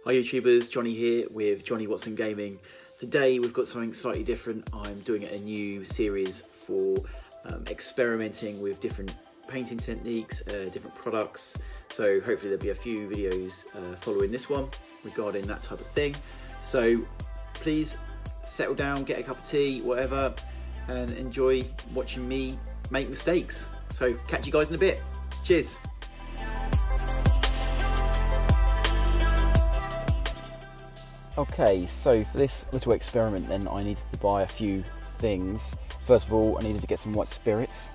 Hi YouTubers, Johnny here with Johnny Watson Gaming. Today we've got something slightly different. I'm doing a new series for experimenting with different painting techniques, different products. So hopefully there'll be a few videos following this one regarding that type of thing. So please settle down, get a cup of tea, whatever, and enjoy watching me make mistakes. So catch you guys in a bit. Cheers. Okay, so for this little experiment then I needed to buy a few things. First of all, I needed to get some white spirits,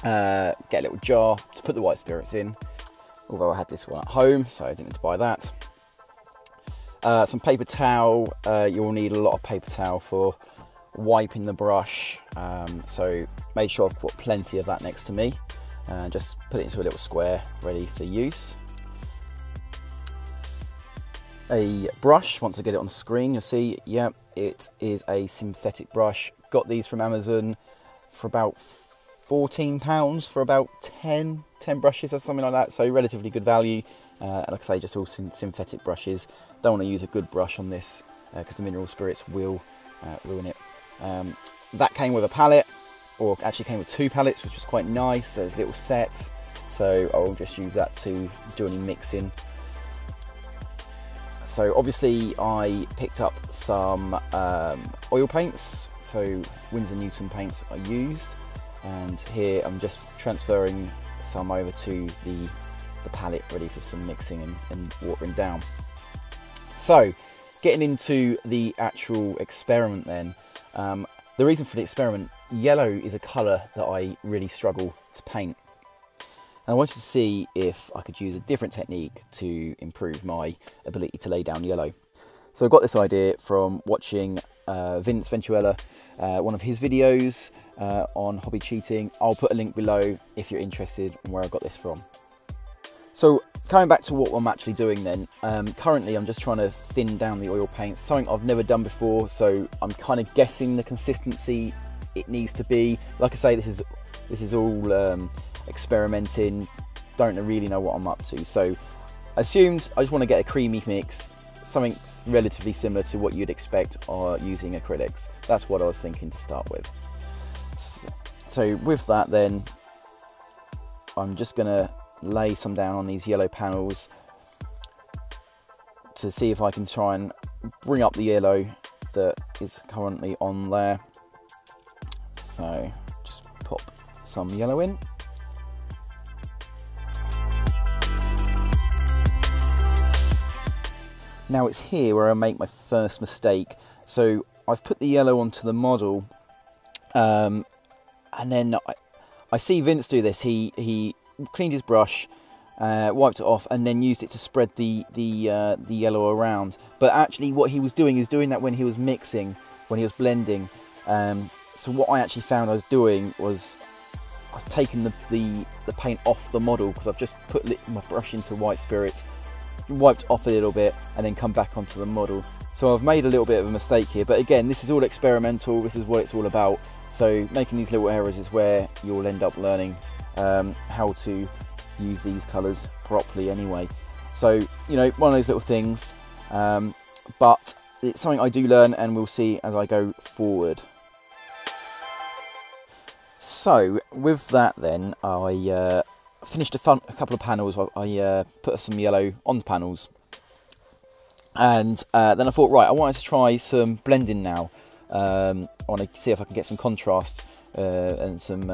get a little jar to put the white spirits in, although I had this one at home so I didn't need to buy that. Some paper towel. You'll need a lot of paper towel for wiping the brush, so make sure I've got plenty of that next to me. Just put it into a little square ready for use. A brush, once I get it on screen you'll see, yeah, it is a synthetic brush. Got these from Amazon for about £14 for about 10 brushes or something like that, so relatively good value. Like I say, just all synthetic brushes. Don't want to use a good brush on this because the mineral spirits will ruin it. That came with a palette, or actually came with 2 palettes, which was quite nice. So it's a little set, so I'll just use that to do any mixing. So obviously I picked up some oil paints, so Winsor Newton paints I used, and here I'm just transferring some over to the palette ready for some mixing and watering down. So getting into the actual experiment then, the reason for the experiment, yellow is a colour that I really struggle to paint. And I wanted to see if I could use a different technique to improve my ability to lay down yellow. So I got this idea from watching Vince Venturella, one of his videos on hobby cheating. I'll put a link below if you're interested in where I got this from. So coming back to what I'm actually doing then, currently I'm just trying to thin down the oil paint, something I've never done before, so I'm kind of guessing the consistency it needs to be. Like I say, this is all experimenting, don't really know what I'm up to, so I assumed I just want to get a creamy mix, something relatively similar to what you'd expect using acrylics. That's what I was thinking to start with. So with that then, I'm just going to lay some down on these yellow panels to see if I can try and bring up the yellow that is currently on there. So just pop some yellow in. Now it's here where I make my first mistake. So I've put the yellow onto the model, and then I see Vince do this. He cleaned his brush, wiped it off, and then used it to spread the yellow around. But actually, what he was doing is doing that when he was mixing, when he was blending. So what I actually found I was doing was I was taking the paint off the model, because I've just put my brush into white spirits, wiped off a little bit, and then come back onto the model. So I've made a little bit of a mistake here, but again, this is all experimental. This is what it's all about. So making these little errors is where you'll end up learning how to use these colours properly anyway. So, you know, one of those little things, but it's something I do learn, and we'll see as I go forward. So with that then, I finished a couple of panels. I put some yellow on the panels, and then I thought, right, I wanted to try some blending now. I want to see if I can get some contrast and some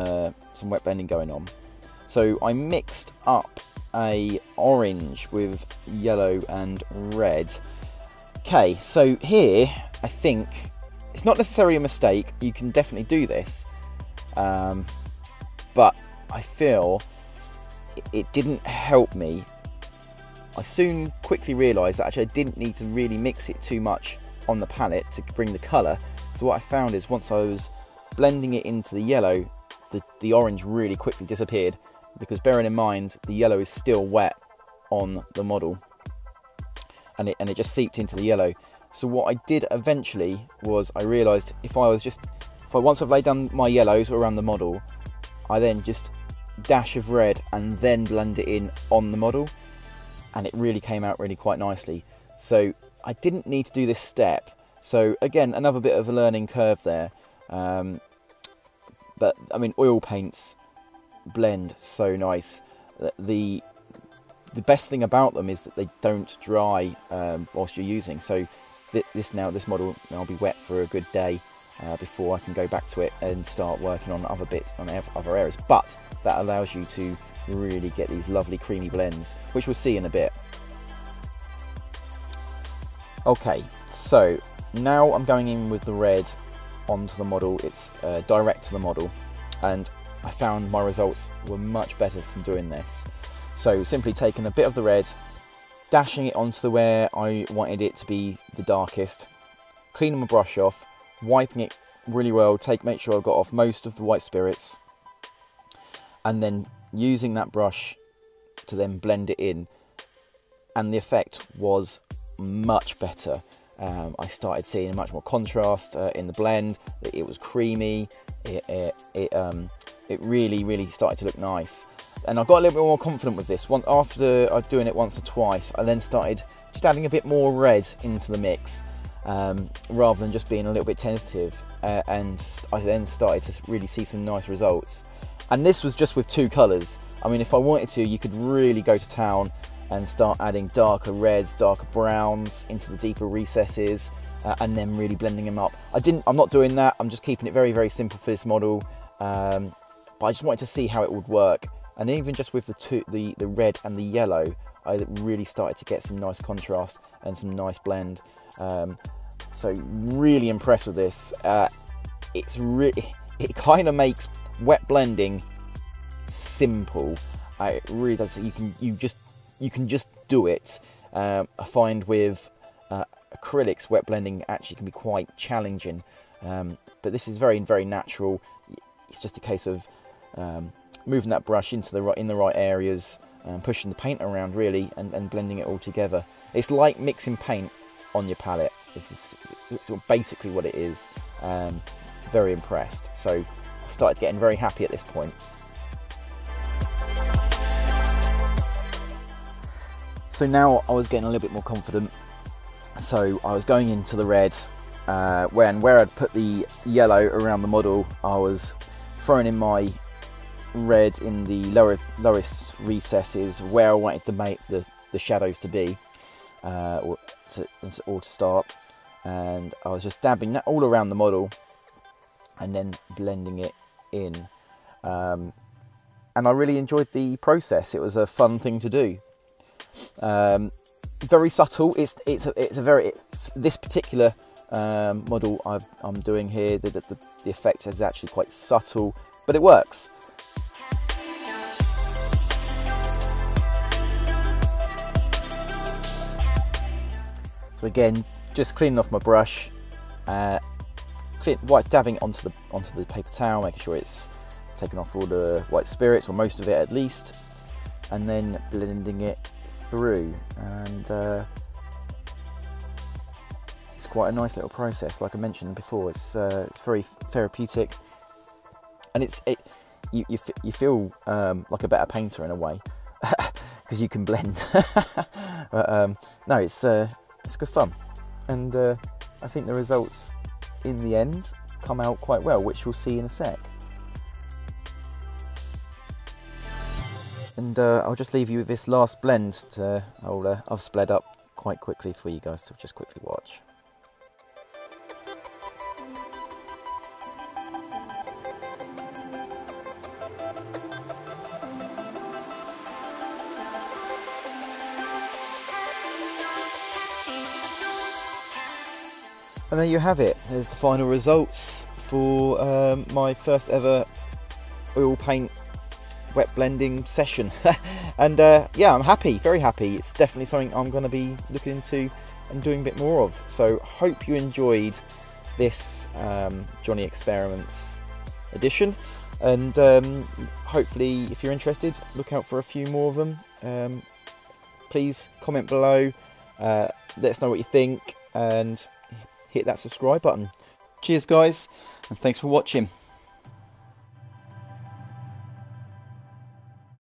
wet blending going on. So I mixed up a orange with yellow and red. Okay, so here I think it's not necessarily a mistake. You can definitely do this, but I feel it didn't help me. I soon quickly realised that actually I didn't need to really mix it too much on the palette to bring the colour. So what I found is once I was blending it into the yellow, the orange really quickly disappeared, because bearing in mind the yellow is still wet on the model, and it just seeped into the yellow. So what I did eventually was I realised once I've laid down my yellows around the model, I then just dash of red and then blend it in on the model, and it really came out really quite nicely. So I didn't need to do this step. So again, another bit of a learning curve there. But I mean, oil paints blend so nice. The best thing about them is that they don't dry whilst you're using. So this model will be wet for a good day before I can go back to it and start working on other bits, on other areas. But that allows you to really get these lovely creamy blends, which we'll see in a bit. Okay, so now I'm going in with the red onto the model. It's direct to the model, and I found my results were much better from doing this. So simply taking a bit of the red, dashing it onto where I wanted it to be the darkest, cleaning my brush off, wiping it really well, make sure I've got off most of the white spirits, and then using that brush to then blend it in, and the effect was much better. I started seeing much more contrast in the blend. It was creamy. It really started to look nice, and I got a little bit more confident with this. After doing it once or twice, I then started just adding a bit more red into the mix, rather than just being a little bit tentative, and I then started to really see some nice results. And this was just with 2 colours. I mean, if I wanted to, you could really go to town and start adding darker reds, darker browns into the deeper recesses, and then really blending them up. I'm not doing that. I'm just keeping it very simple for this model. But I just wanted to see how it would work. And even just with the red and the yellow, I really started to get some nice contrast and some nice blend. So really impressed with this. It kind of makes wet blending simple. It really does. You can just do it. I find with acrylics, wet blending actually can be quite challenging, but this is very natural. It's just a case of moving that brush into in the right areas, pushing the paint around really, and blending it all together. It's like mixing paint on your palette. It's basically what it is. Very impressed. So I started getting very happy at this point. So now I was getting a little bit more confident. So I was going into the red, where I'd put the yellow around the model, I was throwing in my red in the lowest recesses where I wanted to make the shadows to be, or to start, and I was just dabbing that all around the model and then blending it in, and I really enjoyed the process. It was a fun thing to do. Very subtle. It's a very, this particular model I'm doing here, the effect is actually quite subtle, but it works. So again, just cleaning off my brush, dabbing it onto the paper towel, making sure it's taken off all the white spirits, or most of it at least, and then blending it through. And it's quite a nice little process. Like I mentioned before, it's very therapeutic, and you feel like a better painter in a way, because you can blend. But no, it's good fun, and I think the results in the end come out quite well, which we'll see in a sec. And I'll just leave you with this last blend. I've sped up quite quickly for you guys to just quickly watch. And there you have it. There's the final results for my first ever oil paint wet blending session. And yeah, I'm happy, very happy. It's definitely something I'm going to be looking into and doing a bit more of. So hope you enjoyed this Johnny Experiments edition, and hopefully if you're interested, look out for a few more of them. Please comment below, let us know what you think, and hit that subscribe button. Cheers guys, and thanks for watching.